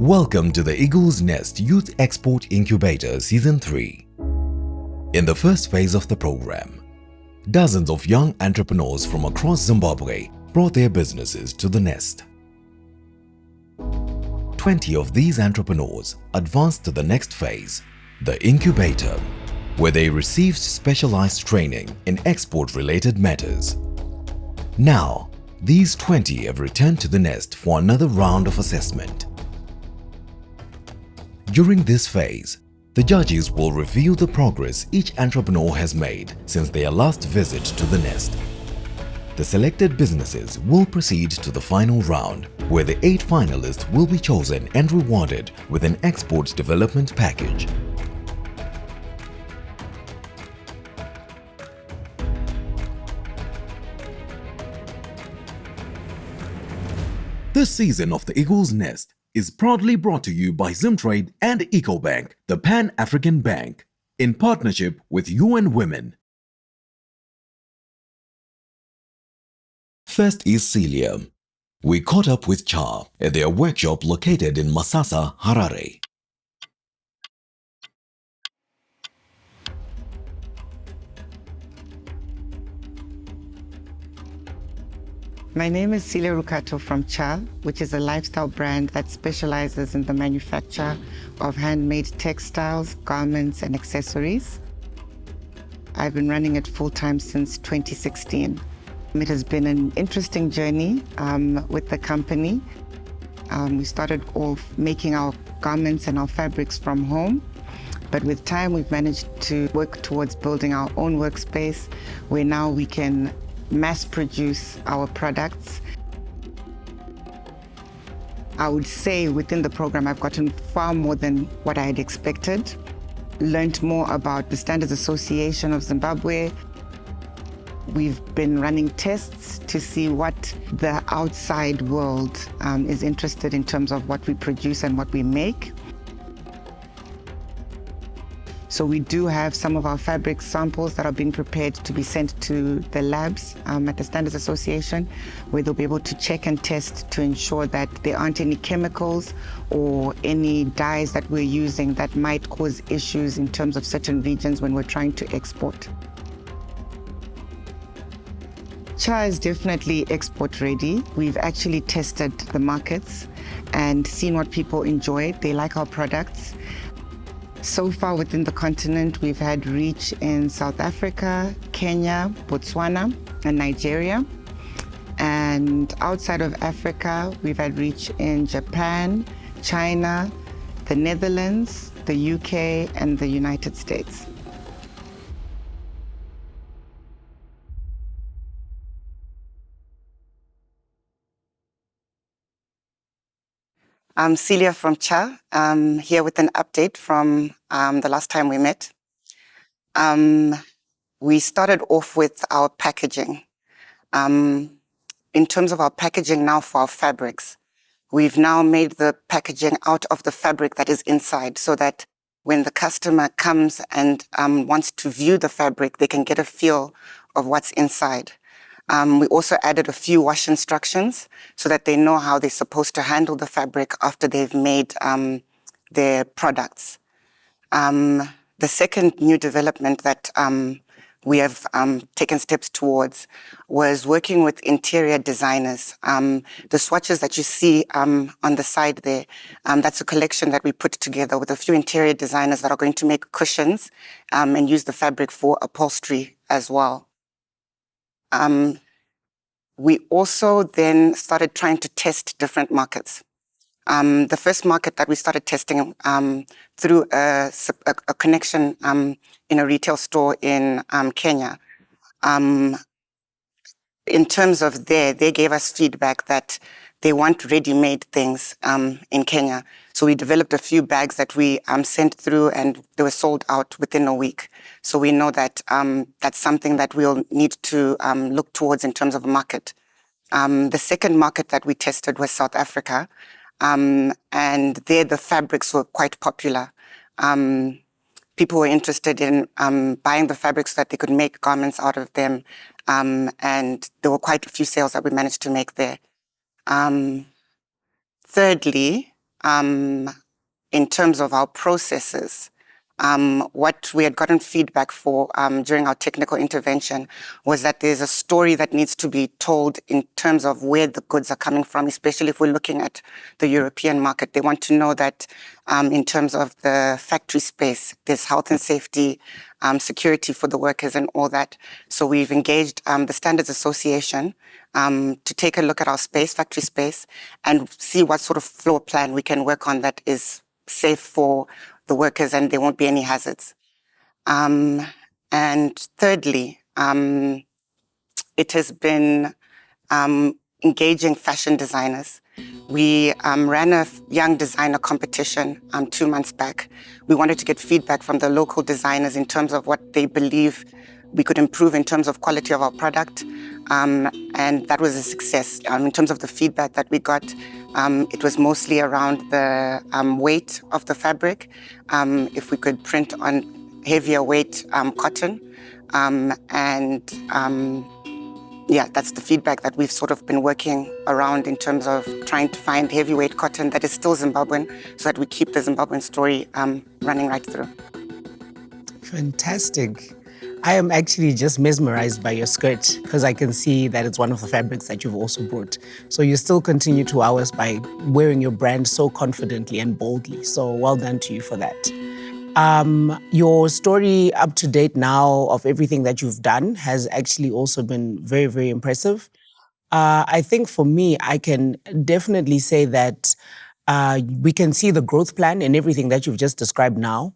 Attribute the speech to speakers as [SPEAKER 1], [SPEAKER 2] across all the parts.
[SPEAKER 1] Welcome to the Eagle's Nest Youth Export Incubator Season 3. In the first phase of the program, dozens of young entrepreneurs from across Zimbabwe brought their businesses to the nest. 20 of these entrepreneurs advanced to the next phase, the Incubator, where they received specialized training in export-related matters. Now, these 20 have returned to the nest for another round of assessment. During this phase, the judges will review the progress each entrepreneur has made since their last visit to the nest. The selected businesses will proceed to the final round, where the 8 finalists will be chosen and rewarded with an export development package. This season of the Eagle's Nest is proudly brought to you by Zimtrade and EcoBank, the Pan-African Bank, in partnership with UN Women. First is Celia. We caught up with Cha at their workshop located in Masasa, Harare.
[SPEAKER 2] My name is Celia Rukato from Cha, which is a lifestyle brand that specializes in the manufacture of handmade textiles, garments, and accessories. I've been running it full-time since 2016. It has been an interesting journey with the company. We started off making our garments and our fabrics from home, but with time we've managed to work towards building our own workspace where now we can mass produce our products. I would say within the program I've gotten far more than what I had expected. Learned more about the Standards Association of Zimbabwe. We've been running tests to see what the outside world is interested in terms of what we produce and what we make. So we do have some of our fabric samples that are being prepared to be sent to the labs at the Standards Association, where they'll be able to check and test to ensure that there aren't any chemicals or any dyes that we're using that might cause issues in terms of certain regions when we're trying to export. Cha is definitely export ready. We've actually tested the markets and seen what people enjoy. They like our products. So far within the continent, we've had reach in South Africa, Kenya, Botswana, and Nigeria. And outside of Africa, we've had reach in Japan, China, the Netherlands, the UK, and the United States. I'm Celia from Cha, here with an update from the last time we met. We started off with our packaging. In terms of our packaging now for our fabrics, we've now made the packaging out of the fabric that is inside so that when the customer comes and wants to view the fabric, they can get a feel of what's inside. We also added a few wash instructions so that they know how they're supposed to handle the fabric after they've made their products. The second new development that we have taken steps towards was working with interior designers. The swatches that you see on the side there, that's a collection that we put together with a few interior designers that are going to make cushions and use the fabric for upholstery as well. We also then started trying to test different markets. The first market that we started testing through a connection in a retail store in Kenya. In terms of they gave us feedback that they want ready-made things in Kenya. So we developed a few bags that we sent through and they were sold out within a week. So we know that that's something that we'll need to look towards in terms of a market. The second market that we tested was South Africa. And there the fabrics were quite popular. People were interested in buying the fabrics so that they could make garments out of them. And there were quite a few sales that we managed to make there. Thirdly, in terms of our processes, what we had gotten feedback for during our technical intervention was that there's a story that needs to be told in terms of where the goods are coming from, especially if we're looking at the European market. They want to know that in terms of the factory space, there's health and safety, security for the workers and all that. So we've engaged the Standards Association to take a look at our space, factory space, and see what sort of floor plan we can work on that is safe for the workers and there won't be any hazards. And thirdly, it has been engaging fashion designers. We ran a young designer competition 2 months back. We wanted to get feedback from the local designers in terms of what they believe we could improve in terms of quality of our product. And that was a success. In terms of the feedback that we got, it was mostly around the weight of the fabric, if we could print on heavier weight cotton. Yeah, that's the feedback that we've sort of been working around in terms of trying to find heavyweight cotton that is still Zimbabwean so that we keep the Zimbabwean story running right through.
[SPEAKER 3] Fantastic. I am actually just mesmerized by your skirt because I can see that it's one of the fabrics that you've also brought. So you still continue to wow us by wearing your brand so confidently and boldly. So well done to you for that. Your story up to date now of everything that you've done has actually also been very, very impressive. I think for me, I can definitely say that we can see the growth plan in everything that you've just described now.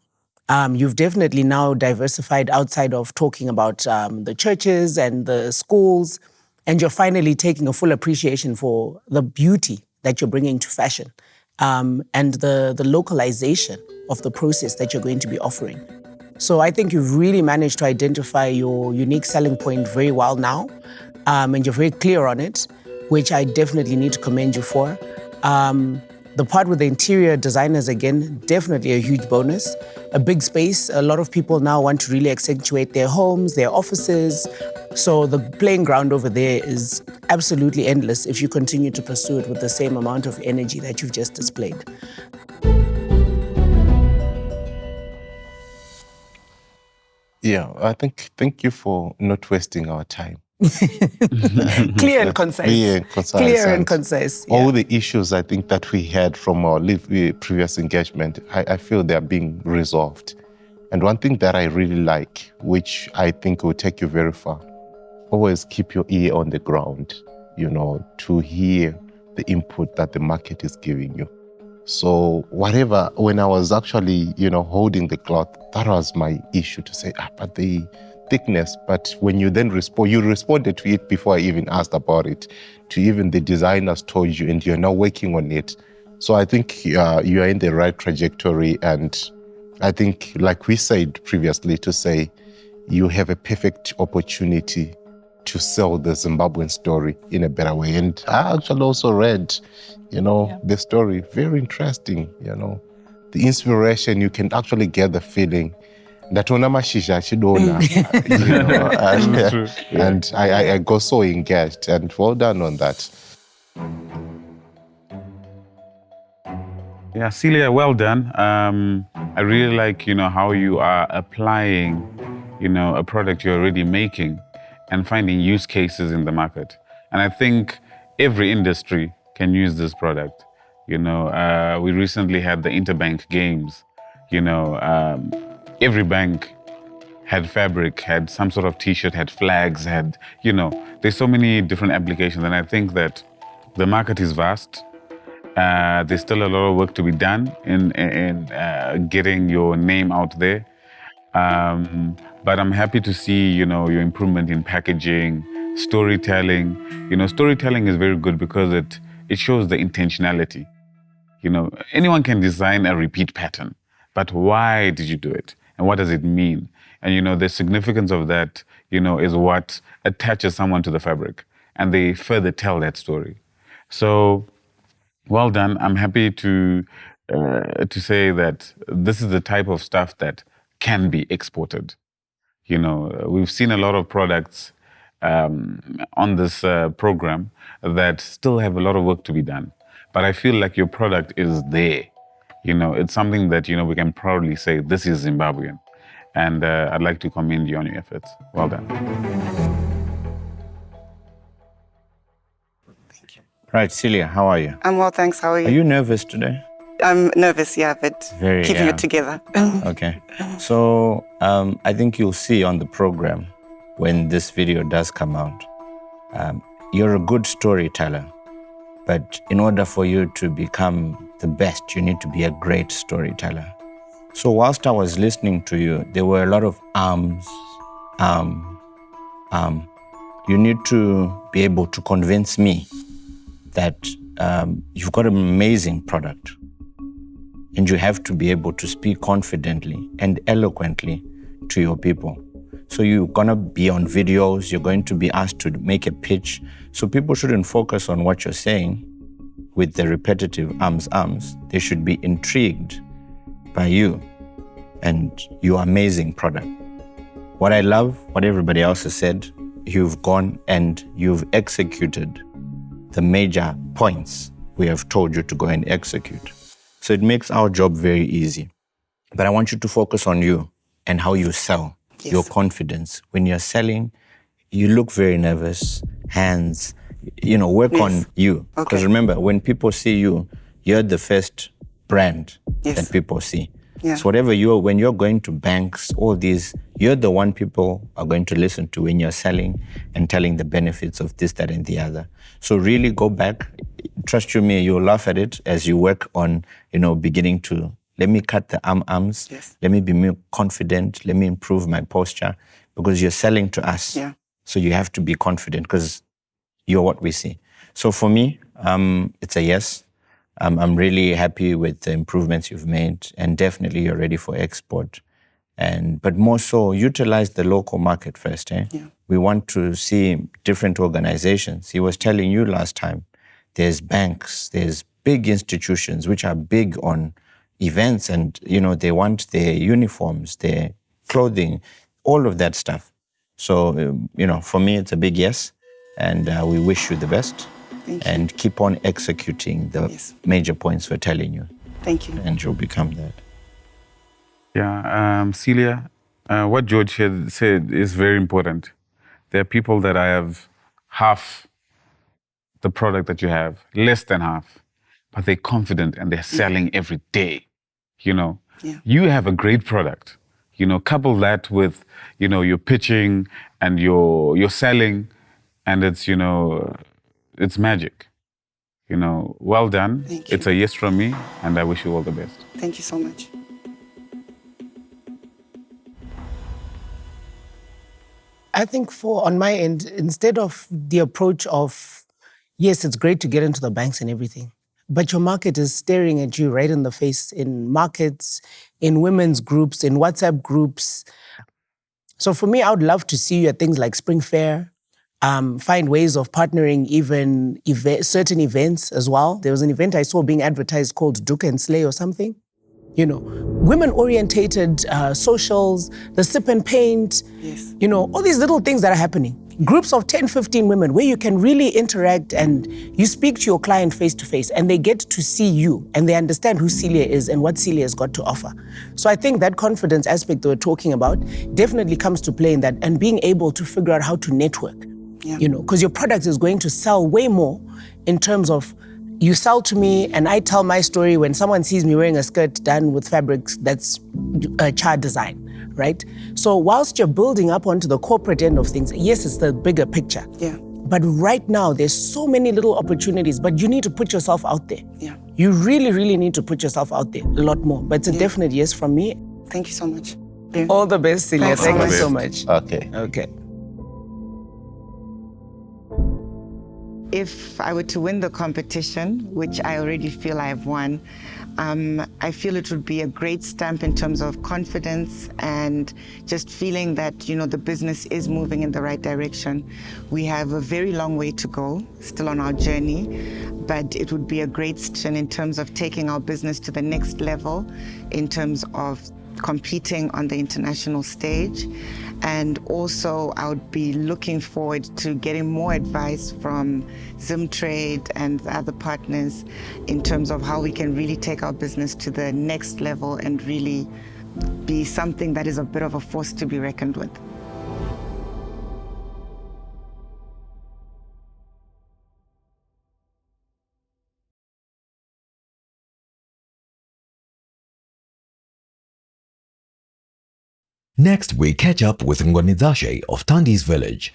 [SPEAKER 3] You've definitely now diversified outside of talking about the churches and the schools, and you're finally taking a full appreciation for the beauty that you're bringing to fashion and the localization of the process that you're going to be offering. So I think you've really managed to identify your unique selling point very well now, and you're very clear on it, which I definitely need to commend you for. The part with the interior designers, again, definitely a huge bonus. A big space. A lot of people now want to really accentuate their homes, their offices. So the playing ground over there is absolutely endless if you continue to pursue it with the same amount of energy that you've just displayed.
[SPEAKER 4] Yeah, I think, thank you for not wasting our time.
[SPEAKER 3] Clear and concise.
[SPEAKER 4] Clear and concise.
[SPEAKER 3] Clear and concise.
[SPEAKER 4] All the issues I think that we had from our previous engagement, I feel they're being resolved. And one thing that I really like, which I think will take you very far, always keep your ear on the ground, you know, to hear the input that the market is giving you. So whatever, when I was actually, you know, holding the cloth, that was my issue to say, but the thickness. But when you then you responded to it before I even asked about it, to even the designers told you, and you're now working on it. So I think you are in the right trajectory. And I think, like we said previously, to say you have a perfect opportunity to sell the Zimbabwean story in a better way. And I actually also read, you know, the story, very interesting, you know, the inspiration, you can actually get the feeling that you know, and I got so engaged, and well done on that.
[SPEAKER 5] Yeah, Celia, well done. I really like, you know, how you are applying, you know, a product you're already making and finding use cases in the market. And I think every industry can use this product. You know, we recently had the interbank games. You know, every bank had fabric, had some sort of t-shirt, had flags, had, you know, there's so many different applications. And I think that the market is vast. There's still a lot of work to be done in getting your name out there. But I'm happy to see, you know, your improvement in packaging, storytelling. You know, storytelling is very good because it shows the intentionality. You know, anyone can design a repeat pattern, but why did you do it? And what does it mean? And, you know, the significance of that, you know, is what attaches someone to the fabric, and they further tell that story. So, well done. I'm happy to say that this is the type of stuff that can be exported. You know, we've seen a lot of products on this program that still have a lot of work to be done. but I feel like your product is there. It's something that, we can proudly say, this is Zimbabwean. And I'd like to commend you on your efforts. Well done.
[SPEAKER 2] Thank you.
[SPEAKER 6] Right, Celia, how are you?
[SPEAKER 2] I'm well, thanks. How are you?
[SPEAKER 6] Are you nervous today?
[SPEAKER 2] I'm nervous, yeah, but keeping it together.
[SPEAKER 6] Okay. So I think you'll see on the program when this video does come out, you're a good storyteller. But in order for you to become the best, you need to be a great storyteller. So whilst I was listening to you, there were a lot of You need to be able to convince me that you've got an amazing product. And you have to be able to speak confidently and eloquently to your people. So you're gonna be on videos, you're going to be asked to make a pitch. So people shouldn't focus on what you're saying with the repetitive arms. They should be intrigued by you and your amazing product. What I love, what everybody else has said, you've gone and you've executed the major points we have told you to go and execute. So it makes our job very easy. But I want you to focus on you and how you sell, your confidence. When you're selling, you look very nervous, hands, work on you. Because remember, when people see you, you're the first brand that people see. Yeah. So when you're going to banks, all these, you're the one people are going to listen to when you're selling and telling the benefits of this, that, and the other. So really go back. Trust you me, you'll laugh at it as you work on, beginning to, let me cut the arms. Yes. Let me be more confident. Let me improve my posture, because you're selling to us. Yeah. So you have to be confident because you're what we see. So for me, it's a yes. I'm really happy with the improvements you've made, and definitely you're ready for export. But more so, utilize the local market first. Yeah. We want to see different organizations. He was telling you last time, there's banks, there's big institutions which are big on events, and they want their uniforms, their clothing, all of that stuff. So for me, it's a big yes, and we wish you the best.
[SPEAKER 2] Thank you.
[SPEAKER 6] And keep on executing the major points we're telling you.
[SPEAKER 2] Thank you.
[SPEAKER 6] And you'll become that.
[SPEAKER 5] Yeah, Celia, what George had said is very important. There are people that I have half the product that you have, less than half, but they're confident and they're selling every day. You have a great product. Couple that with, your pitching and your selling, and it's magic. Well done.
[SPEAKER 2] Thank you.
[SPEAKER 5] It's a yes from me, and I wish you all the best.
[SPEAKER 2] Thank you so much.
[SPEAKER 3] I think on my end, instead of the approach of, yes, it's great to get into the banks and everything, but your market is staring at you right in the face in markets, in women's groups, in WhatsApp groups. So for me, I would love to see you at things like Spring Fair, find ways of partnering even certain events as well. There was an event I saw being advertised called Duke and Slay or something. Women-orientated socials, the sip and paint, all these little things that are happening. Groups of 10, 15 women where you can really interact and you speak to your client face to face and they get to see you and they understand who Celia is and what Celia has got to offer. So I think that confidence aspect that we're talking about definitely comes to play in that, and being able to figure out how to network. Because your product is going to sell way more in terms of you sell to me and I tell my story when someone sees me wearing a skirt done with fabrics that's a child design, right? So whilst you're building up onto the corporate end of things, yes, it's the bigger picture.
[SPEAKER 2] Yeah.
[SPEAKER 3] But right now, there's so many little opportunities, but you need to put yourself out there.
[SPEAKER 2] Yeah.
[SPEAKER 3] You really, really need to put yourself out there a lot more. But it's a definite yes from me.
[SPEAKER 2] Thank you so much.
[SPEAKER 3] All the best, Celia. Thank you so much.
[SPEAKER 6] Okay.
[SPEAKER 2] If I were to win the competition, which I already feel I've won, I feel it would be a great stamp in terms of confidence and just feeling that, the business is moving in the right direction. We have a very long way to go, still on our journey, but it would be a great step in terms of taking our business to the next level, in terms of competing on the international stage. And also I would be looking forward to getting more advice from Zimtrade and the other partners in terms of how we can really take our business to the next level and really be something that is a bit of a force to be reckoned with.
[SPEAKER 1] Next, we catch up with Ngonizashe of Tandis Village.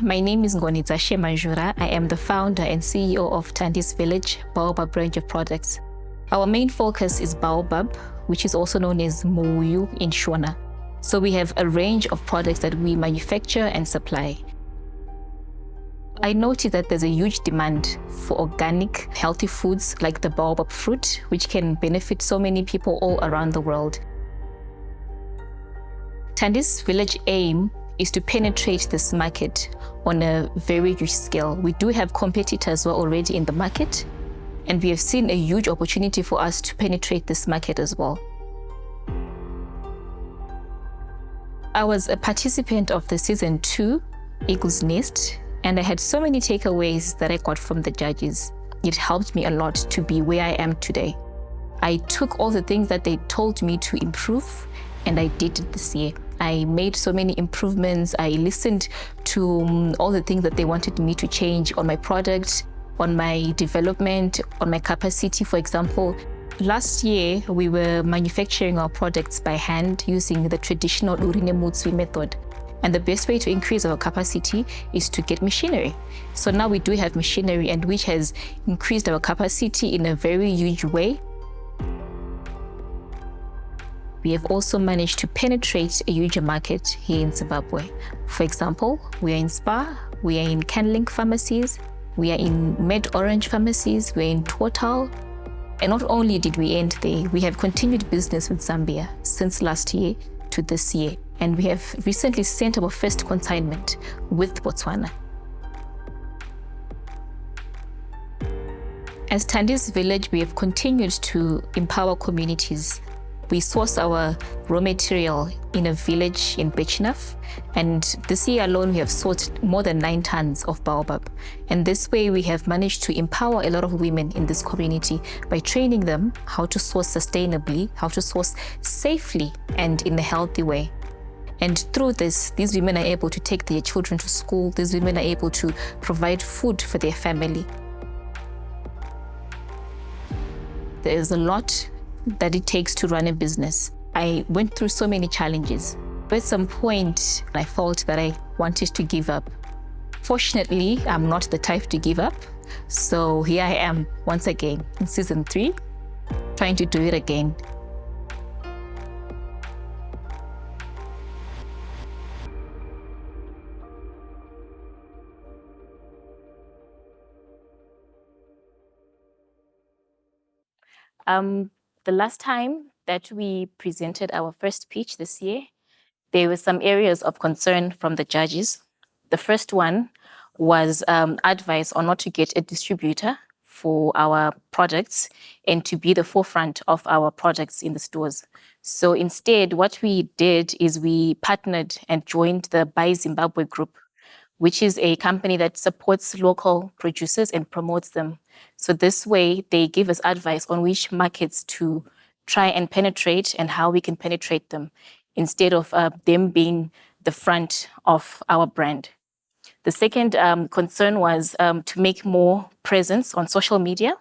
[SPEAKER 7] My name is Ngonizashe Majura. I am the founder and CEO of Tandis Village Baobab range of products. Our main focus is Baobab, which is also known as Muyu in Shona. So we have a range of products that we manufacture and supply. I noticed that there's a huge demand for organic, healthy foods like the baobab fruit, which can benefit so many people all around the world. Tandis Village aim is to penetrate this market on a very huge scale. We do have competitors who are already in the market, and we have seen a huge opportunity for us to penetrate this market as well. I was a participant of the season 2 Eagle's Nest, and I had so many takeaways that I got from the judges. It helped me a lot to be where I am today. I took all the things that they told me to improve, and I did it this year. I made so many improvements. I listened to all the things that they wanted me to change on my product, on my development, on my capacity, for example. Last year, we were manufacturing our products by hand using the traditional urine mutsui method. And the best way to increase our capacity is to get machinery. So now we do have machinery, and which has increased our capacity in a very huge way. We have also managed to penetrate a huge market here in Zimbabwe. For example, we are in Spa, we are in Canlink pharmacies, we are in Med Orange pharmacies, we are in Total. And not only did we end there, we have continued business with Zambia since last year to this year. And we have recently sent our first consignment with Botswana. As Tandis Village, we have continued to empower communities. We source our raw material in a village in Bechnaf, and this year alone we have sourced more than 9 tons of baobab. And this way we have managed to empower a lot of women in this community by training them how to source sustainably, how to source safely and in a healthy way. And through this, these women are able to take their children to school. These women are able to provide food for their family. There is a lot that it takes to run a business. I went through so many challenges. At some point, I felt that I wanted to give up. Fortunately, I'm not the type to give up. So here I am once again in season 3, trying to do it again. The last time that we presented our first pitch this year, there were some areas of concern from the judges. The first one was advice on not to get a distributor for our products and to be the forefront of our products in the stores. So instead, what we did is we partnered and joined the Buy Zimbabwe group, which is a company that supports local producers and promotes them. So this way, they give us advice on which markets to try and penetrate and how we can penetrate them, instead of them being the front of our brand. The second concern was to make more presence on social media,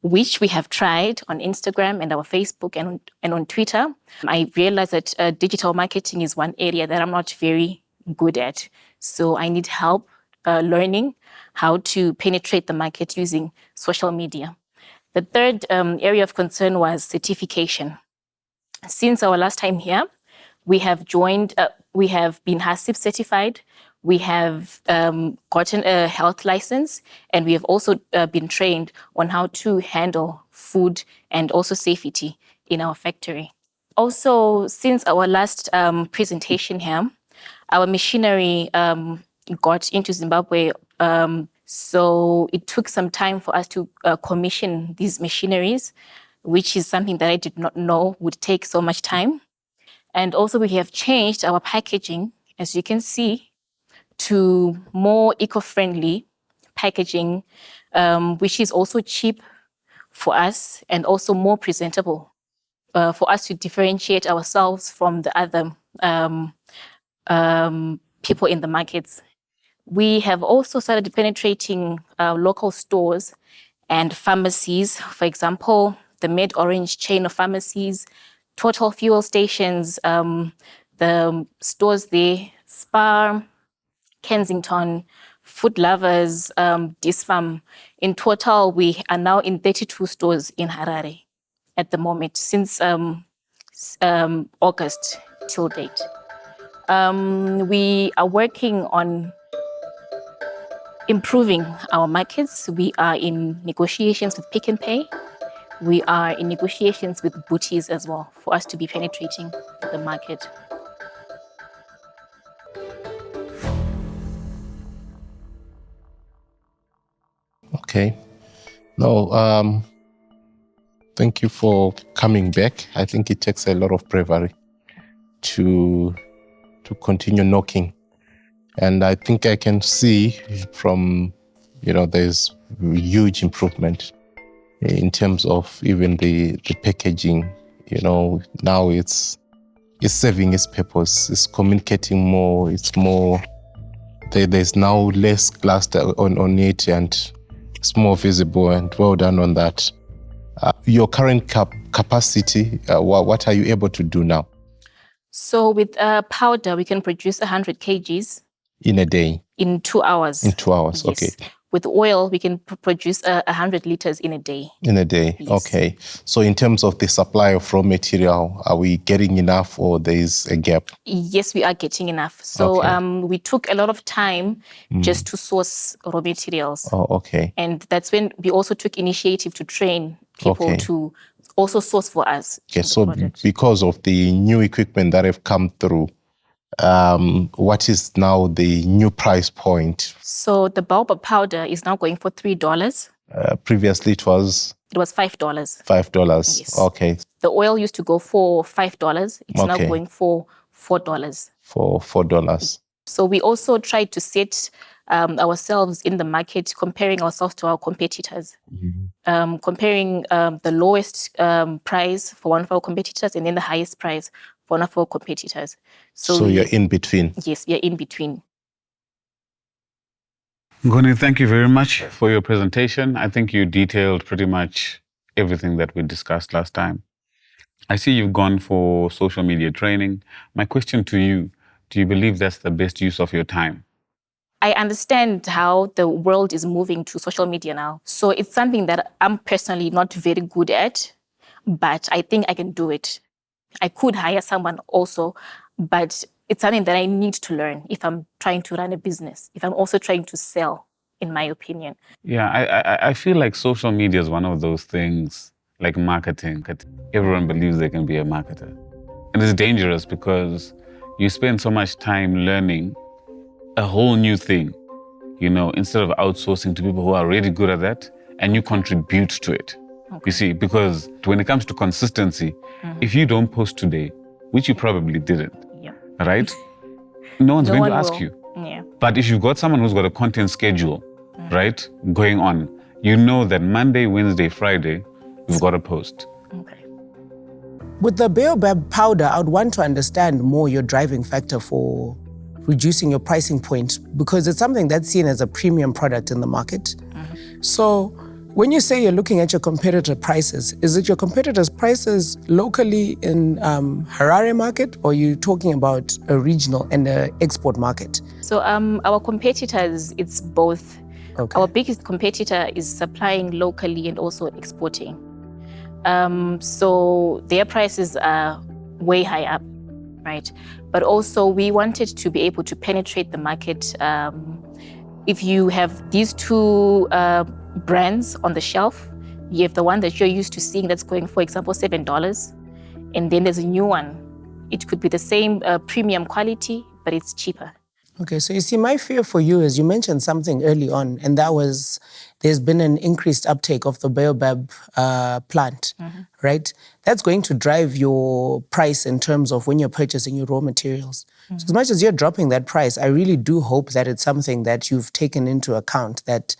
[SPEAKER 7] which we have tried on Instagram and our Facebook and on Twitter. I realized that digital marketing is one area that I'm not very good at. So I need help learning how to penetrate the market using social media. The third area of concern was certification. Since our last time here, we have been HACCP certified, we have gotten a health license, and we have also been trained on how to handle food and also safety in our factory. Also, since our last presentation here, our machinery got into Zimbabwe. So it took some time for us to commission these machineries, which is something that I did not know would take so much time. And also we have changed our packaging, as you can see, to more eco-friendly packaging, which is also cheap for us and also more presentable for us to differentiate ourselves from the other people in the markets. We have also started penetrating local stores and pharmacies. For example, the Med Orange chain of pharmacies, Total fuel stations, the stores there, Spar, Kensington, Food Lovers, Disfarm. In total, we are now in 32 stores in Harare at the moment, since August till date. We are working on improving our markets. We are in negotiations with Pick n Pay. We are in negotiations with bouties as well for us to be penetrating the market.
[SPEAKER 4] Okay. No, thank you for coming back. I think it takes a lot of bravery to continue knocking. And I think I can see from, there's huge improvement in terms of even the packaging. Now it's serving its purpose. It's communicating more. It's more. There's now less glass on it, and it's more visible. And well done on that. Your current capacity, what are you able to do now?
[SPEAKER 7] So with powder, we can produce 100 kgs.
[SPEAKER 4] In a day?
[SPEAKER 7] In 2 hours.
[SPEAKER 4] In 2 hours,
[SPEAKER 7] yes.
[SPEAKER 4] Okay.
[SPEAKER 7] With oil, we can produce 100 liters in a day.
[SPEAKER 4] In a day,
[SPEAKER 7] yes.
[SPEAKER 4] Okay. So in terms of the supply of raw material, are we getting enough or there is a gap?
[SPEAKER 7] Yes, we are getting enough. So
[SPEAKER 4] Okay.
[SPEAKER 7] we took a lot of time just to source raw materials.
[SPEAKER 4] Oh, okay.
[SPEAKER 7] And that's when we also took initiative to train people
[SPEAKER 4] Okay.
[SPEAKER 7] to also source for us.
[SPEAKER 4] Okay, so
[SPEAKER 7] product.
[SPEAKER 4] because of the new equipment that have come through, what is now the new price point?
[SPEAKER 7] So the baobab powder is now going for $3.
[SPEAKER 4] Previously it was?
[SPEAKER 7] It was $5.
[SPEAKER 4] $5.
[SPEAKER 7] Yes.
[SPEAKER 4] Okay.
[SPEAKER 7] The oil used to go for $5. It's now
[SPEAKER 4] Okay.
[SPEAKER 7] going for $4.
[SPEAKER 4] For $4.
[SPEAKER 7] So we also tried to set ourselves in the market, comparing ourselves to our competitors, comparing the lowest price for one of our competitors and then the highest price for one of our competitors.
[SPEAKER 4] So you're in between?
[SPEAKER 7] Yes, we are in between.
[SPEAKER 5] Ngoni, thank you very much for your presentation. I think you detailed pretty much everything that we discussed last time. I see you've gone for social media training. My question to you, do you believe that's the best use of your time?
[SPEAKER 7] I understand how the world is moving to social media now. So it's something that I'm personally not very good at, but I think I can do it. I could hire someone also, but it's something that I need to learn if I'm trying to run a business, if I'm also trying to sell, in my opinion.
[SPEAKER 5] Yeah, I feel like social media is one of those things, like marketing. Everyone believes they can be a marketer. And it's dangerous because you spend so much time learning a whole new thing, instead of outsourcing to people who are really good at that, and you contribute to it. Okay. You see, because when it comes to consistency, if you don't post today, which you probably didn't, right? No one's going to ask you.
[SPEAKER 7] Yeah.
[SPEAKER 5] But if you've got someone who's got a content schedule, right, going on, you know that Monday, Wednesday, Friday, you've got to post.
[SPEAKER 7] Okay.
[SPEAKER 3] With the baobab powder, I would want to understand more your driving factor for reducing your pricing point, because it's something that's seen as a premium product in the market. So when you say you're looking at your competitor prices, is it your competitors' prices locally in Harare market, or are you talking about a regional and an export market?
[SPEAKER 7] So our competitors, it's both.
[SPEAKER 3] Okay.
[SPEAKER 7] Our biggest competitor is supplying locally and also exporting. So their prices are way high up, right? But also we wanted to be able to penetrate the market. If you have these two brands on the shelf, you have the one that you're used to seeing that's going, for example, $7. And then there's a new one. It could be the same premium quality, but it's cheaper.
[SPEAKER 3] Okay, so you see, my fear for you is you mentioned something early on, and that was there's been an increased uptake of the baobab plant, right? That's going to drive your price in terms of when you're purchasing your raw materials. So as much as you're dropping that price, I really do hope that it's something that you've taken into account, that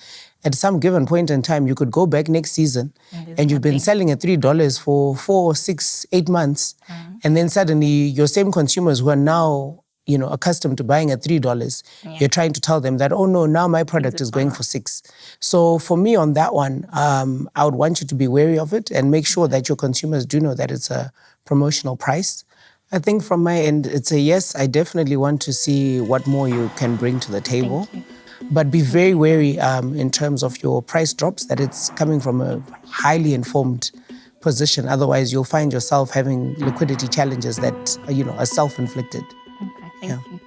[SPEAKER 3] at some given point in time, you could go back next season and you've been selling at $3 for 4, 6, 8 months. And then suddenly your same consumers who are now accustomed to buying at $3, you're trying to tell them that, oh no, now my product is going for $6. So for me on that one, I would want you to be wary of it and make sure that your consumers do know that it's a promotional price. I think from my end, it's a yes. I definitely want to see what more you can bring to the table. But be very wary in terms of your price drops, that it's coming from a highly informed position. Otherwise, you'll find yourself having liquidity challenges that are self-inflicted.
[SPEAKER 7] Okay, thank you.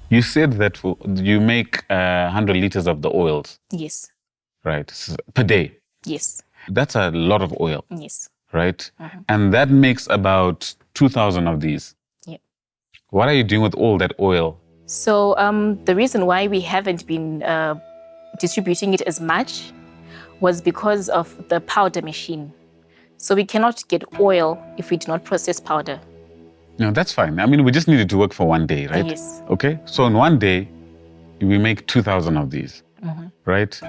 [SPEAKER 5] You said that you make 100 liters of the oils,
[SPEAKER 7] Yes.
[SPEAKER 5] right, per day.
[SPEAKER 7] Yes.
[SPEAKER 5] That's a lot of oil,
[SPEAKER 7] Yes.
[SPEAKER 5] right? And that makes about 2,000 of these.
[SPEAKER 7] Yep.
[SPEAKER 5] What are you doing with all that oil?
[SPEAKER 7] So the reason why we haven't been distributing it as much was because of the powder machine. So we cannot get oil if we do not process powder.
[SPEAKER 5] No, that's fine. I mean, we just need it to work for one day, right?
[SPEAKER 7] Yes.
[SPEAKER 5] Okay. So in one day, we make 2,000 of these, right?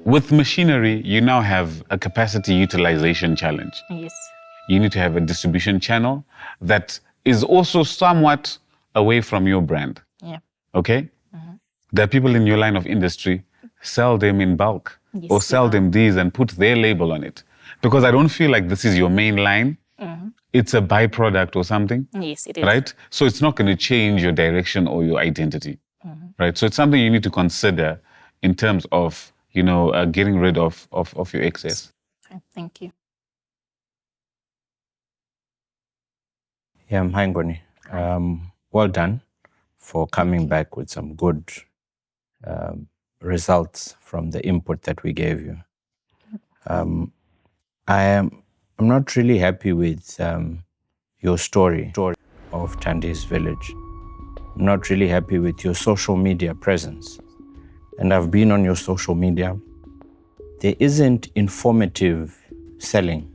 [SPEAKER 5] With machinery, you now have a capacity utilization challenge.
[SPEAKER 7] Yes.
[SPEAKER 5] You need to have a distribution channel that is also somewhat away from your brand.
[SPEAKER 7] Yeah.
[SPEAKER 5] Okay? There are people in your line of industry, sell them in bulk,
[SPEAKER 7] Yes,
[SPEAKER 5] or sell them these and put their label on it. Because I don't feel like this is your main line. It's a byproduct or something.
[SPEAKER 7] Yes, it is.
[SPEAKER 5] Right? So it's not going to change your direction or your identity. Right? So it's something you need to consider in terms of, getting rid of your excess.
[SPEAKER 7] Okay, thank you.
[SPEAKER 6] Yeah, hi, Ngoni. Well done for coming back with some good results from the input that we gave you. I'm not really happy with your story of Tandis Village. I'm not really happy with your social media presence. And I've been on your social media. There isn't informative selling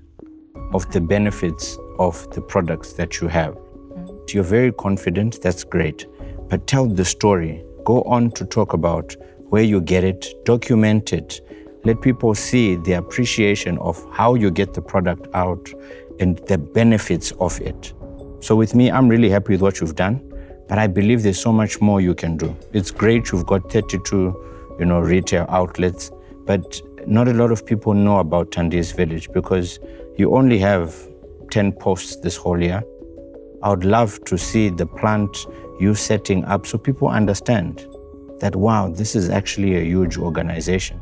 [SPEAKER 6] of the benefits of the products that you have. You're very confident, that's great. But tell the story. Go on to talk about where you get it, document it. Let people see the appreciation of how you get the product out and the benefits of it. So with me, I'm really happy with what you've done, but I believe there's so much more you can do. It's great you've got 32, retail outlets, but not a lot of people know about Tandis Village because you only have 10 posts this whole year. I would love to see the plant you setting up so people understand that, wow, this is actually a huge organization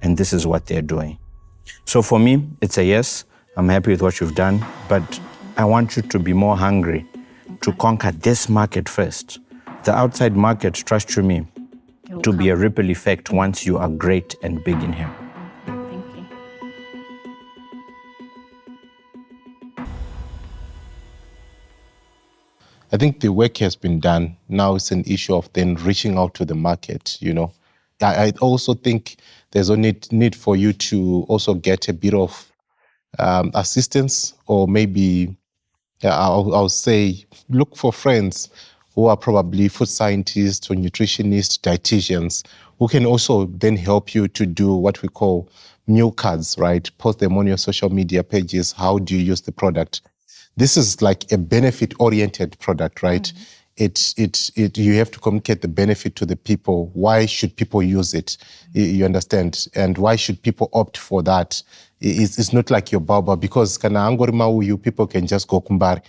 [SPEAKER 6] and this is what they're doing. So for me, it's a yes. I'm happy with what you've done, but I want you to be more hungry to conquer this market first. The outside market, trust you me, to be a ripple effect once you are great and big in here.
[SPEAKER 7] Thank you.
[SPEAKER 4] I think the work has been done. Now it's an issue of then reaching out to the market, I also think there's a need for you to also get a bit of assistance, or maybe I'll say look for friends who are probably food scientists or nutritionists, dietitians, who can also then help you to do what we call meal cards, right? Post them on your social media pages. How do you use the product? This is like a benefit-oriented product, right? You have to communicate the benefit to the people. Why should people use it? You understand? And why should people opt for that? It's not like your baba, because kana angorima uyu, people can just go kumbari.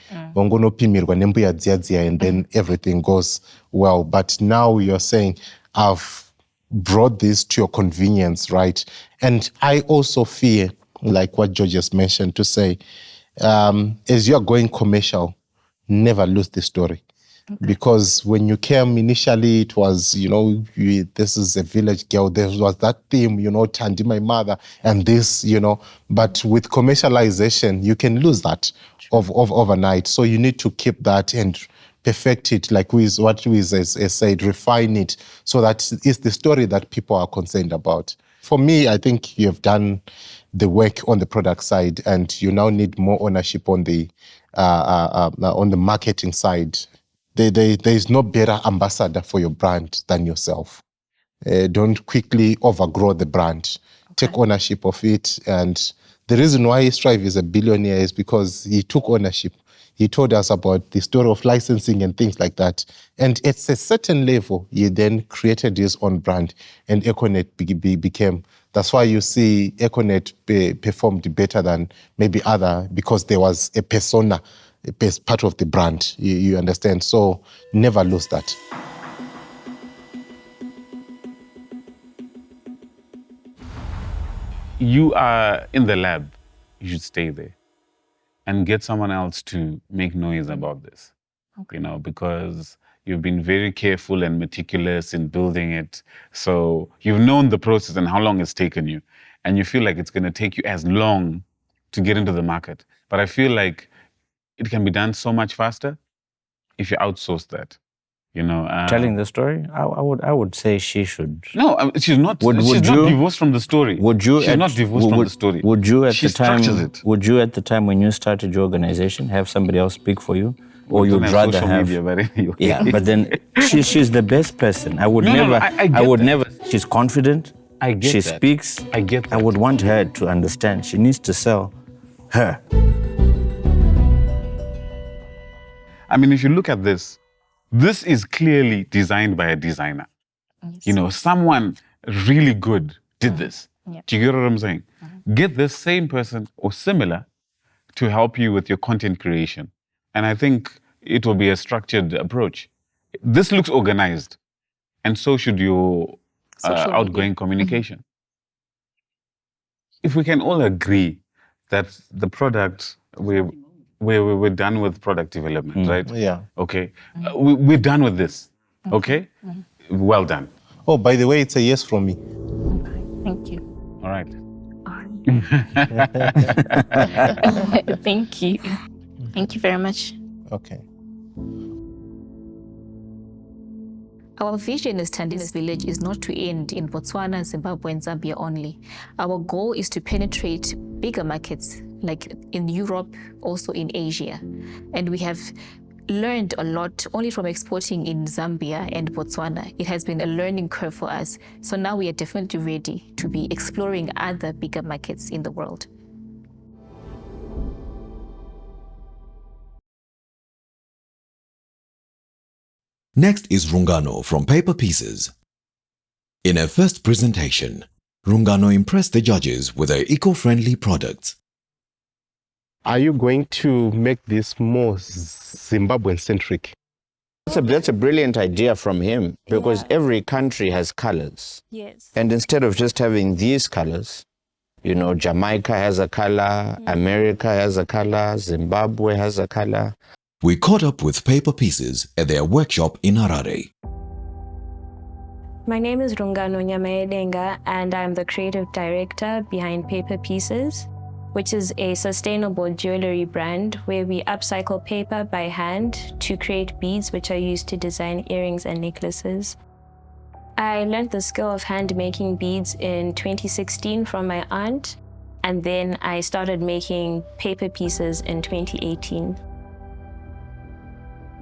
[SPEAKER 4] And then everything goes well. But now you're saying, I've brought this to your convenience, right? And I also fear, like what George just mentioned, to say, as you're going commercial, never lose the story. Because when you came initially, it was, this is a village girl. There was that theme, Tandi, my mother, and this, But with commercialization, you can lose that of overnight. So you need to keep that and perfect it, like what Wiz has said, refine it, so that it's the story that people are concerned about. For me, I think you have done the work on the product side, and you now need more ownership on the marketing side. There is no better ambassador for your brand than yourself. Don't quickly overgrow the brand. Okay. Take ownership of it. And the reason why Strive is a billionaire is because he took ownership. He told us about the story of licensing and things like that. And at a certain level, he then created his own brand, and Econet became. That's why you see Econet performed better than maybe other, because there was a persona, part of the brand, you understand? So never lose that.
[SPEAKER 5] You are in the lab, you should stay there and get someone else to make noise about this, because you've been very careful and meticulous in building it. So you've known the process and how long it's taken you, and you feel like it's going to take you as long to get into the market. But I feel like it can be done so much faster if you outsource that.
[SPEAKER 6] Telling the story, I would say she should.
[SPEAKER 5] No, she's not. She's not divorced from the story.
[SPEAKER 6] Would you?
[SPEAKER 5] She's not divorced from the story.
[SPEAKER 6] Would you at
[SPEAKER 5] she
[SPEAKER 6] the time?
[SPEAKER 5] Structures it.
[SPEAKER 6] Would you at the time when you started your organization have somebody else speak for you, or
[SPEAKER 5] you'd
[SPEAKER 6] rather have?
[SPEAKER 5] Media, but anyway.
[SPEAKER 6] Yeah, but then she's the best person. I would never. I would never. She's confident.
[SPEAKER 5] I get
[SPEAKER 6] she
[SPEAKER 5] that.
[SPEAKER 6] Speaks.
[SPEAKER 5] I get that.
[SPEAKER 6] I would want her to understand. She needs to sell her.
[SPEAKER 5] I mean, if you look at this. This is clearly designed by a designer. Yes. Someone really good did this. Yep. Do you get what I'm saying? Mm-hmm. Get this same person or similar to help you with your content creation. And I think it will be a structured approach. This looks organized, and so should your outgoing communication. Mm-hmm. If we can all agree that the product we're done with product development, right?
[SPEAKER 4] Yeah.
[SPEAKER 5] Okay. We're done with this. Okay? Mm-hmm. Well done.
[SPEAKER 4] Oh, by the way, it's a yes from me.
[SPEAKER 7] Okay. Thank you.
[SPEAKER 5] All right.
[SPEAKER 7] Thank you. Thank you very much.
[SPEAKER 4] Okay.
[SPEAKER 7] Our vision as Tandis Village is not to end in Botswana, Zimbabwe, and Zambia only. Our goal is to penetrate bigger markets like in Europe, also in Asia. And we have learned a lot only from exporting in Zambia and Botswana. It has been a learning curve for us. So now we are definitely ready to be exploring other bigger markets in the world.
[SPEAKER 1] Next is Rungano from Paper Pieces. In her first presentation, Rungano impressed the judges with her eco-friendly products.
[SPEAKER 4] Are you going to make this more Zimbabwean-centric?
[SPEAKER 6] That's a brilliant idea from him, because every country has colors.
[SPEAKER 7] Yes.
[SPEAKER 6] And instead of just having these colors, Jamaica has a color, America has a color, Zimbabwe has a color.
[SPEAKER 1] We caught up with Paper Pieces at their workshop in Harare.
[SPEAKER 8] My name is Rungano Nyamaedenga, and I'm the creative director behind Paper Pieces, which is a sustainable jewelry brand where we upcycle paper by hand to create beads which are used to design earrings and necklaces. I learned the skill of hand making beads in 2016 from my aunt, and then I started making Paper Pieces in 2018.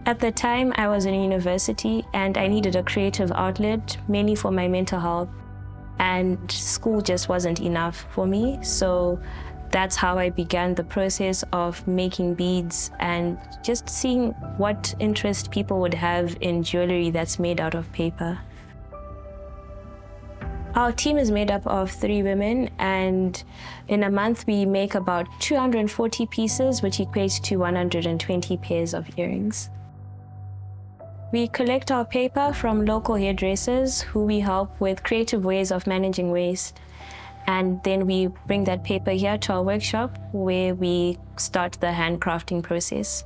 [SPEAKER 8] At the time, I was in university and I needed a creative outlet, mainly for my mental health, and school just wasn't enough for me. So that's how I began the process of making beads and just seeing what interest people would have in jewelry that's made out of paper. Our team is made up of 3 women, and in a month we make about 240 pieces, which equates to 120 pairs of earrings. We collect our paper from local hairdressers who we help with creative ways of managing waste. And then we bring that paper here to our workshop where we start the handcrafting process.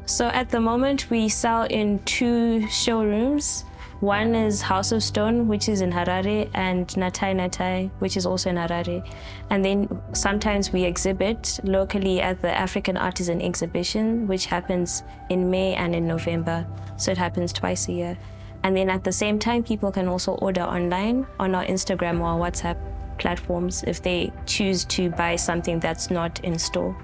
[SPEAKER 8] So at the moment, we sell in 2 showrooms. One is House of Stone, which is in Harare, and Natai Natai, which is also in Harare. And then sometimes we exhibit locally at the African Artisan Exhibition, which happens in May and in November. So it happens twice a year. And then at the same time, people can also order online on our Instagram or WhatsApp platforms if they choose to buy something that's not in store.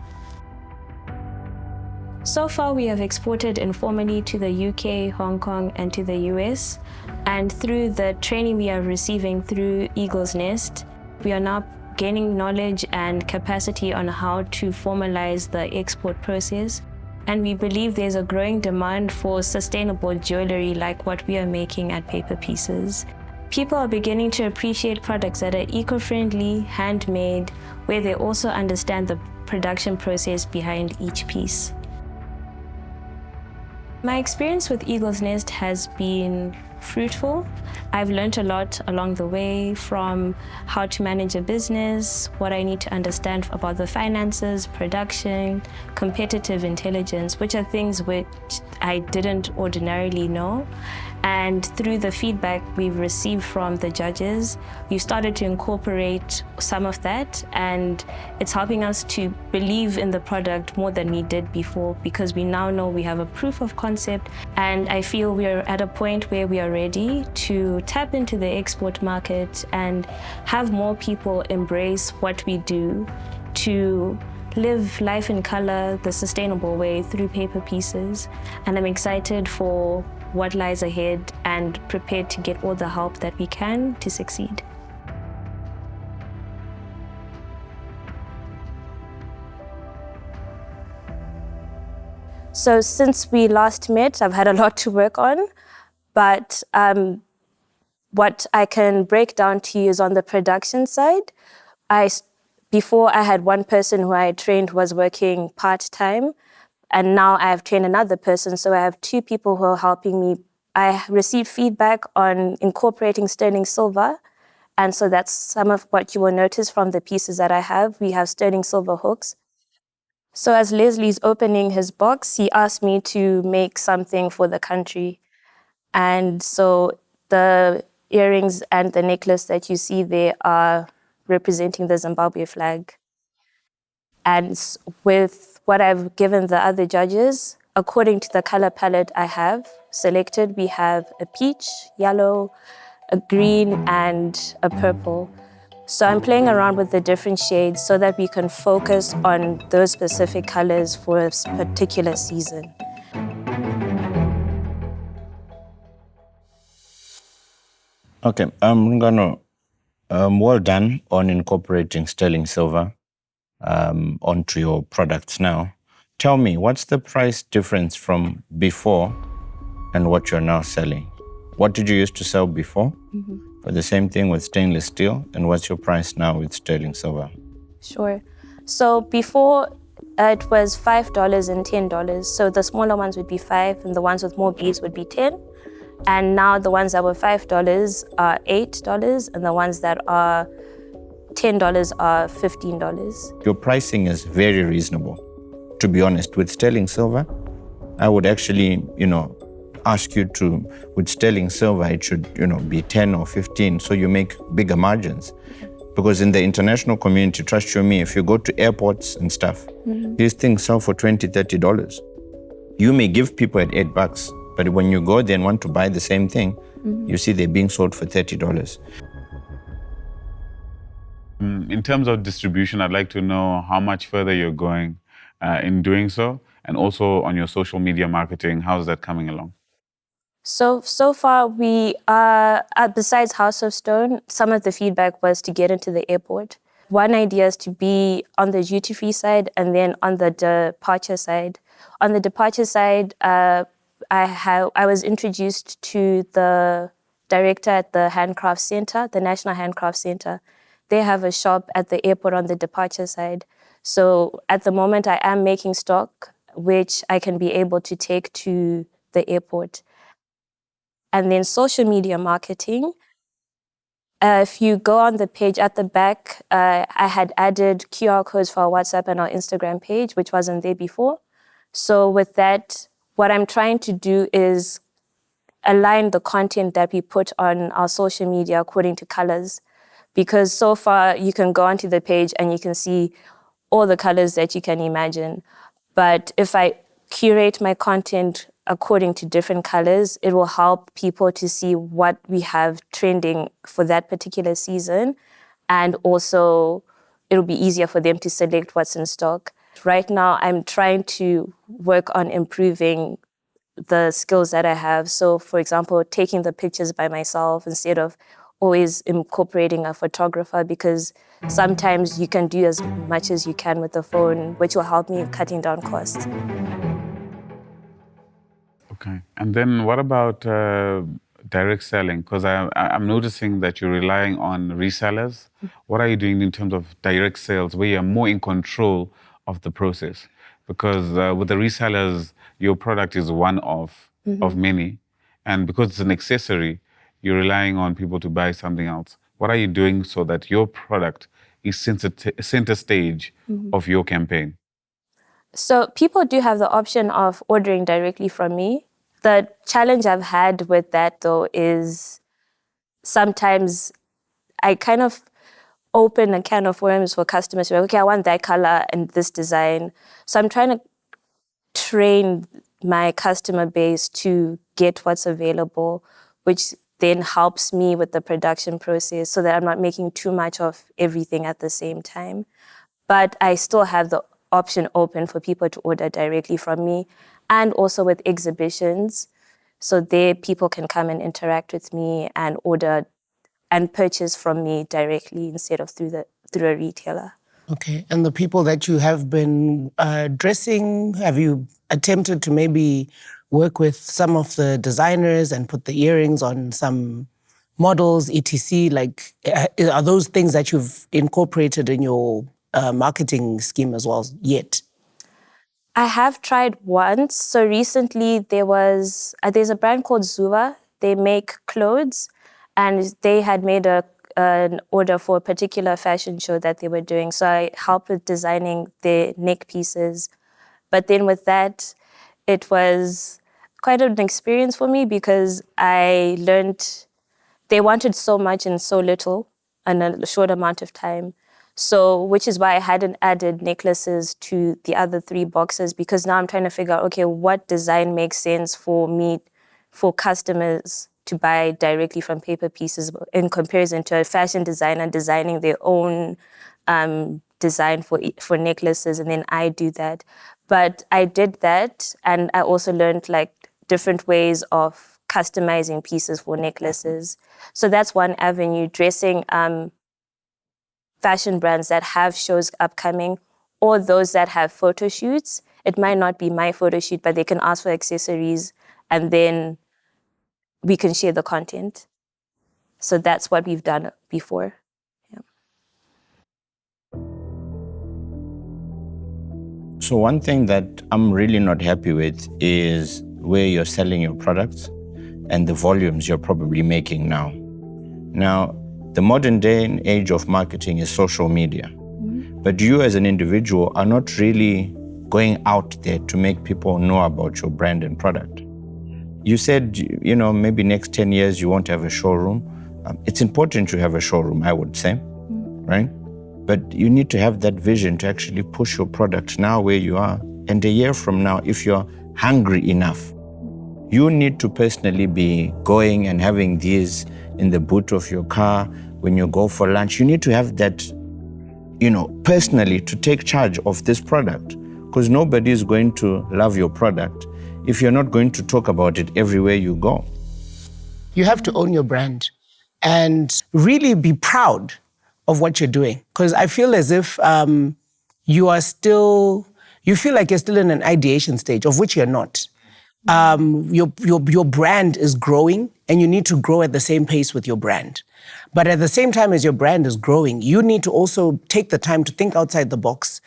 [SPEAKER 8] So far, we have exported informally to the UK, Hong Kong, and to the US. And through the training we are receiving through Eagle's Nest, we are now gaining knowledge and capacity on how to formalize the export process. And we believe there's a growing demand for sustainable jewelry like what we are making at Paper Pieces. People are beginning to appreciate products that are eco-friendly, handmade, where they also understand the production process behind each piece. My experience with Eagle's Nest has been fruitful. I've learned a lot along the way, from how to manage a business, what I need to understand about the finances, production, competitive intelligence, which are things which I didn't ordinarily know. And through the feedback we've received from the judges, we've started to incorporate some of that, and it's helping us to believe in the product more than we did before, because we now know we have a proof of concept, and I feel we're at a point where we are ready to tap into the export market and have more people embrace what we do to live life in color the sustainable way through Paper Pieces. And I'm excited for what lies ahead and prepared to get all the help that we can to succeed.
[SPEAKER 9] So since we last met, I've had a lot to work on, but what I can break down to you is on the production side. Before I had one person who I trained was working part-time, and now I have trained another person, so I have 2 people who are helping me. I received feedback on incorporating sterling silver, and so that's some of what you will notice from the pieces that I have. We have sterling silver hooks. So as Leslie's opening his box, he asked me to make something for the country. And so the earrings and the necklace that you see there are representing the Zimbabwe flag. And with what I've given the other judges, according to the color palette I have selected, we have a peach, yellow, a green, and a purple. So I'm playing around with the different shades so that we can focus on those specific colors for a particular season.
[SPEAKER 6] Okay, Rungano, well done on incorporating sterling silver onto your products now. Tell me, what's the price difference from before and what you're now selling? What did you used to sell before for the same thing with stainless steel, and what's your price now with sterling silver?
[SPEAKER 9] Sure. So before it was $5 and $10. So the smaller ones would be $5 and the ones with more beads would be $10. And now the ones that were $5 are $8 and the ones that are $10 are $15.
[SPEAKER 6] Your pricing is very reasonable. To be honest, with sterling silver, I would actually, ask you to, with sterling silver, it should, be 10 or 15, so you make bigger margins. Because in the international community, trust you me, if you go to airports and stuff, these things sell for $20, $30. You may give people at $8, but when you go there and want to buy the same thing, you see they're being sold for $30.
[SPEAKER 5] In terms of distribution, I'd like to know how much further you're going in doing so, and also on your social media marketing, how's that coming along?
[SPEAKER 9] So far we are, besides House of Stone, some of the feedback was to get into the airport. One idea is to be on the duty-free side and then on the departure side. On the departure side, I was introduced to the director at the Handcraft Center, the National Handcraft Center. They have a shop at the airport on the departure side. So at the moment I am making stock, which I can be able to take to the airport. And then social media marketing. If you go on the page at the back, I had added QR codes for our WhatsApp and our Instagram page, which wasn't there before. So with that, what I'm trying to do is align the content that we put on our social media according to colors. Because so far you can go onto the page and you can see all the colors that you can imagine. But if I curate my content according to different colors, it will help people to see what we have trending for that particular season. And also it'll be easier for them to select what's in stock. Right now, I'm trying to work on improving the skills that I have. So for example, taking the pictures by myself instead of always incorporating a photographer, because sometimes you can do as much as you can with the phone, which will help me cutting down costs.
[SPEAKER 5] Okay. And then what about direct selling? Because I'm noticing that you're relying on resellers. What are you doing in terms of direct sales where you're more in control of the process? Because with the resellers, your product is one of many. And because it's an accessory, you're relying on people to buy something else. What are you doing so that your product is center stage of your campaign?
[SPEAKER 9] So people do have the option of ordering directly from me. The challenge I've had with that, though, is sometimes I kind of open a can of worms for customers. Like, okay, I want that color and this design. So I'm trying to train my customer base to get what's available, which then helps me with the production process so that I'm not making too much of everything at the same time. But I still have the option open for people to order directly from me, and also with exhibitions. So there people can come and interact with me and order and purchase from me directly instead of through a retailer.
[SPEAKER 3] Okay, and the people that you have been dressing, have you attempted to maybe work with some of the designers and put the earrings on some models, etc.? Like, are those things that you've incorporated in your marketing scheme as well yet?
[SPEAKER 9] I have tried once. So recently there's a brand called Zuva. They make clothes, and they had made an order for a particular fashion show that they were doing. So I helped with designing their neck pieces. But then with that, it was quite an experience for me because I learned they wanted so much in so little in a short amount of time. So, which is why I hadn't added necklaces to the other 3 boxes, because now I'm trying to figure out, okay, what design makes sense for me, for customers to buy directly from Paper Pieces in comparison to a fashion designer designing their own design for necklaces, and then I do that. But I did that, and I also learned like different ways of customizing pieces for necklaces. So that's one avenue, dressing fashion brands that have shows upcoming, or those that have photo shoots. It might not be my photo shoot, but they can ask for accessories and then we can share the content. So that's what we've done before. Yeah.
[SPEAKER 6] So one thing that I'm really not happy with is where you're selling your products and the volumes you're probably making now. Now, the modern day and age of marketing is social media. But you as an individual are not really going out there to make people know about your brand and product. You said, maybe next 10 years you won't have a showroom. It's important to have a showroom, I would say, right? But you need to have that vision to actually push your product now where you are. And a year from now, if you're hungry enough, you need to personally be going and having these in the boot of your car when you go for lunch. You need to have that, personally to take charge of this product, because nobody is going to love your product if you're not going to talk about it everywhere you go.
[SPEAKER 3] You have to own your brand and really be proud of what you're doing. Because I feel as if you feel like you're still in an ideation stage, of which you're not. Your brand is growing, and you need to grow at the same pace with your brand. But at the same time as your brand is growing, you need to also take the time to think outside the box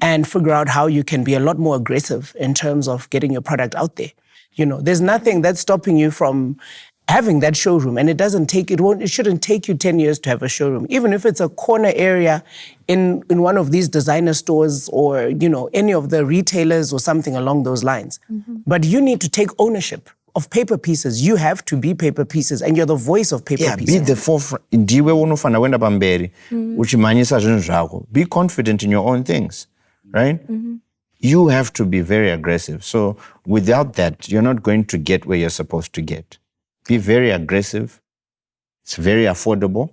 [SPEAKER 3] and figure out how you can be a lot more aggressive in terms of getting your product out there. There's nothing that's stopping you from having that showroom, and it shouldn't take you 10 years to have a showroom, even if it's a corner area in one of these designer stores or, any of the retailers or something along those lines. But you need to take ownership of Paper Pieces. You have to be Paper Pieces, and you're the voice of Paper Pieces.
[SPEAKER 6] Be the forefront. Ndiwe unofana wenda pamberi uchimanyisa zvinhu zvako. Be confident in your own things, right? You have to be very aggressive. So without that, you're not going to get where you're supposed to get. Be very aggressive. It's very affordable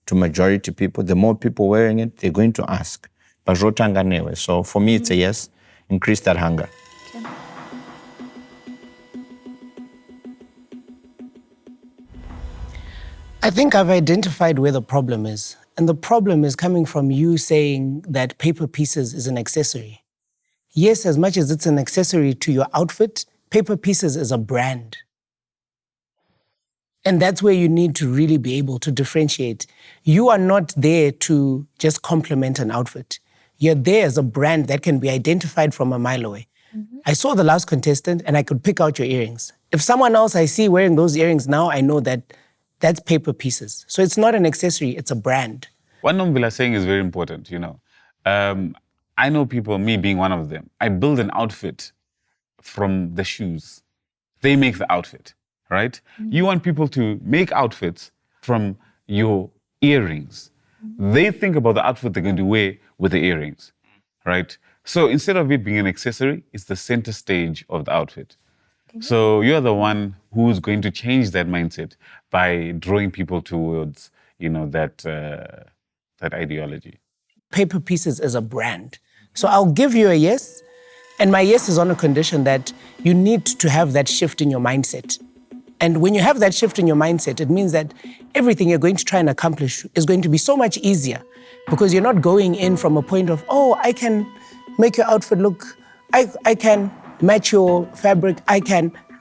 [SPEAKER 6] to majority people. The more people wearing it, they're going to ask. So for me, it's a yes. Increase that hunger.
[SPEAKER 9] Okay.
[SPEAKER 3] I think I've identified where the problem is. And the problem is coming from you saying that Paper Pieces is an accessory. Yes, as much as it's an accessory to your outfit, Paper Pieces is a brand. And that's where you need to really be able to differentiate. You are not there to just complement an outfit. You're there as a brand that can be identified from a mile away. I saw the last contestant and I could pick out your earrings. If someone else I see wearing those earrings now, I know that that's Paper Pieces. So it's not an accessory, it's a brand.
[SPEAKER 5] What Nombila is saying is very important, I know people, me being one of them, I build an outfit from the shoes. They make the outfit. Right? You want people to make outfits from your earrings. They think about the outfit they're going to wear with the earrings, right? So instead of it being an accessory, it's the center stage of the outfit. So you're the one who's going to change that mindset by drawing people towards, that ideology.
[SPEAKER 3] Paper Pieces is a brand. So I'll give you a yes, and my yes is on a condition that you need to have that shift in your mindset. And when you have that shift in your mindset, it means that everything you're going to try and accomplish is going to be so much easier because you're not going in from a point of, I can make your outfit look, I can match your fabric,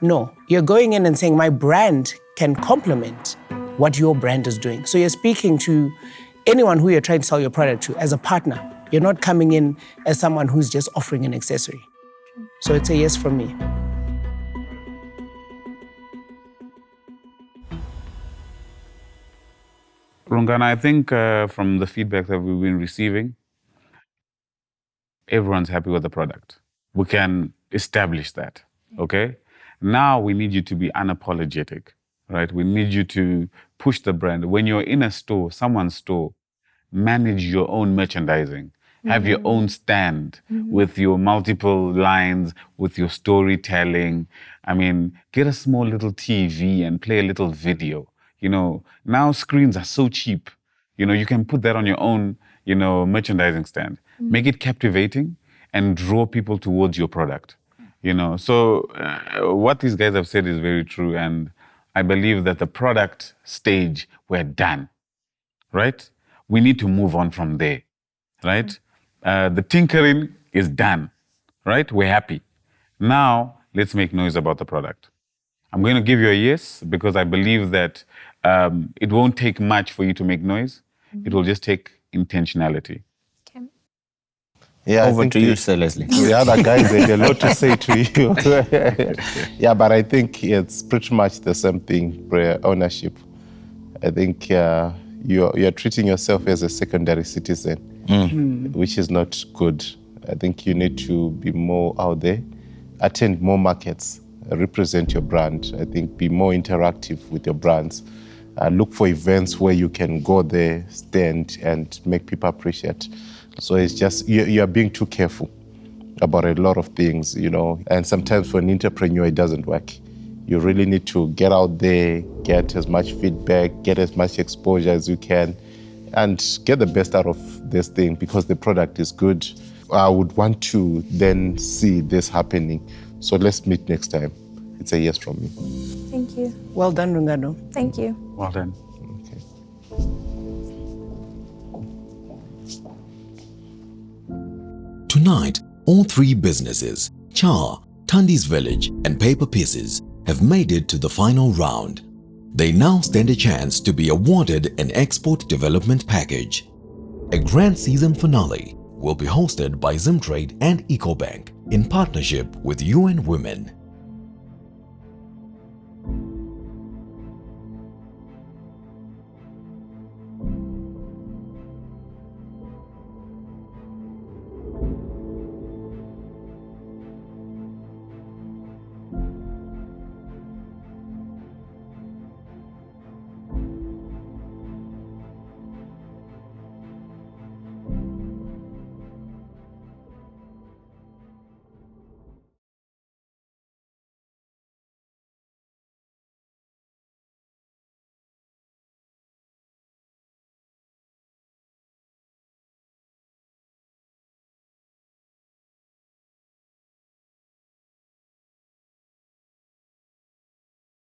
[SPEAKER 3] No, you're going in and saying my brand can complement what your brand is doing. So you're speaking to anyone who you're trying to sell your product to as a partner. You're not coming in as someone who's just offering an accessory. So it's a yes from me.
[SPEAKER 5] Rungana, I think from the feedback that we've been receiving, everyone's happy with the product. We can establish that, okay? Now we need you to be unapologetic, right? We need you to push the brand. When you're in a store, someone's store, manage your own merchandising. Have your own stand with your multiple lines, with your storytelling. Get a small little TV and play a little video. Now screens are so cheap. You can put that on your own, merchandising stand. Make it captivating and draw people towards your product. So what these guys have said is very true. And I believe that the product stage, we're done, right? We need to move on from there, right? The tinkering is done, right? We're happy. Now, let's make noise about the product. I'm going to give you a yes because I believe that it won't take much for you to make noise. It will just take intentionality.
[SPEAKER 9] Okay.
[SPEAKER 4] Yeah,
[SPEAKER 6] Over to you, Sir Leslie.
[SPEAKER 4] The other guys had a lot to say to you. Yeah, but I think it's pretty much the same thing, ownership. I think you're treating yourself as a secondary citizen, which is not good. I think you need to be more out there, attend more markets, represent your brand. I think be more interactive with your brands. Look for events where you can go there, stand, and make people appreciate. So it's just, you're being too careful about a lot of things, and sometimes for an entrepreneur, it doesn't work. You really need to get out there, get as much feedback, get as much exposure as you can, and get the best out of this thing because the product is good. I would want to then see this happening. So let's meet next time. It's a yes from me.
[SPEAKER 9] Thank you.
[SPEAKER 3] Well done, Rungano.
[SPEAKER 9] Thank you.
[SPEAKER 5] Well done.
[SPEAKER 4] Okay.
[SPEAKER 1] Tonight, all three businesses, Cha, Tandis Village and Paper Pieces, have made it to the final round. They now stand a chance to be awarded an export development package. A grand season finale will be hosted by Zimtrade and EcoBank in partnership with UN Women.